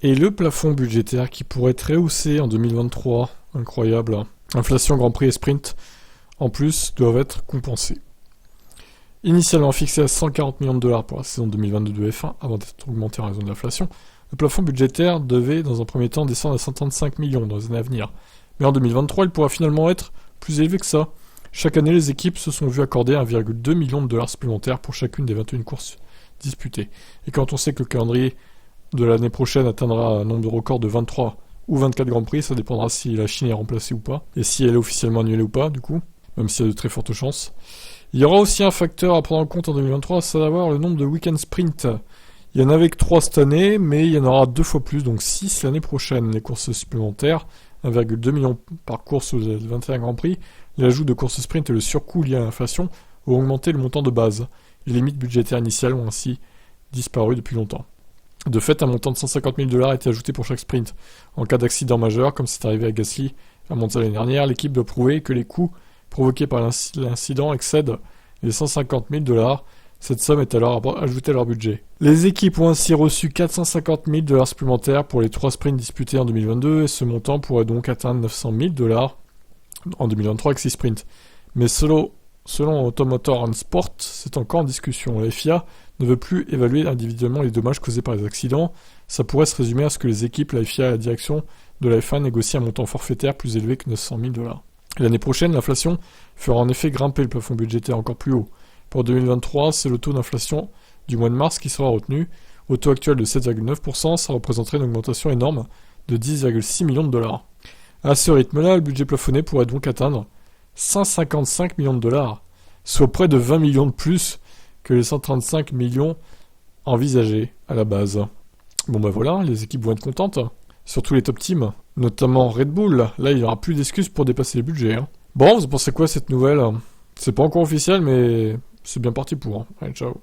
Et le plafond budgétaire qui pourrait être rehaussé en 2023, incroyable. Inflation, Grand Prix et Sprint, en plus, doivent être compensés. Initialement fixé à 140 millions de dollars pour la saison 2022 de F1, avant d'être augmenté en raison de l'inflation, le plafond budgétaire devait, dans un premier temps, descendre à 135 millions dans les années à venir. Mais en 2023, il pourra finalement être plus élevé que ça. Chaque année, les équipes se sont vues accorder 1,2 million de dollars supplémentaires pour chacune des 21 courses disputées. Et quand on sait que le calendrier de l'année prochaine atteindra un nombre de records de 23 ou 24 Grands Prix, ça dépendra si la Chine est remplacée ou pas, et si elle est officiellement annulée ou pas, du coup, même s'il y a de très fortes chances. Il y aura aussi un facteur à prendre en compte en 2023, à savoir le nombre de week-end sprint. Il y en avait que 3 cette année, mais il y en aura 2 fois plus, donc 6 l'année prochaine. Les courses supplémentaires, 1,2 million par course aux 21 Grands Prix, l'ajout de courses sprint et le surcoût lié à l'inflation ont augmenté le montant de base. Les limites budgétaires initiales ont ainsi disparu depuis longtemps. De fait, un montant de 150 000 dollars a été ajouté pour chaque sprint. En cas d'accident majeur, comme c'est arrivé à Gasly à Monza l'année dernière, l'équipe doit prouver que les coûts provoqués par l'incident excèdent les 150 000 dollars. Cette somme est alors ajoutée à leur budget. Les équipes ont ainsi reçu 450 000 dollars supplémentaires pour les 3 sprints disputés en 2022 et ce montant pourrait donc atteindre 900 000 dollars en 2023 avec 6 sprints. Mais selon Automotor and Sport, c'est encore en discussion. La FIA ne veut plus évaluer individuellement les dommages causés par les accidents. Ça pourrait se résumer à ce que les équipes, la FIA et la direction de la F1 négocient un montant forfaitaire plus élevé que 900 000 dollars. L'année prochaine, l'inflation fera en effet grimper le plafond budgétaire encore plus haut. Pour 2023, c'est le taux d'inflation du mois de mars qui sera retenu. Au taux actuel de 7,9%, ça représenterait une augmentation énorme de 10,6 millions de dollars. À ce rythme-là, le budget plafonné pourrait donc atteindre 155 millions de dollars, soit près de 20 millions de plus que les 135 millions envisagés à la base. Bon bah voilà, les équipes vont être contentes, surtout les top teams, notamment Red Bull. Là, il n'y aura plus d'excuses pour dépasser les budgets. Bon, vous en pensez quoi cette nouvelle ? C'est pas encore officiel, mais c'est bien parti pour. Allez, ciao.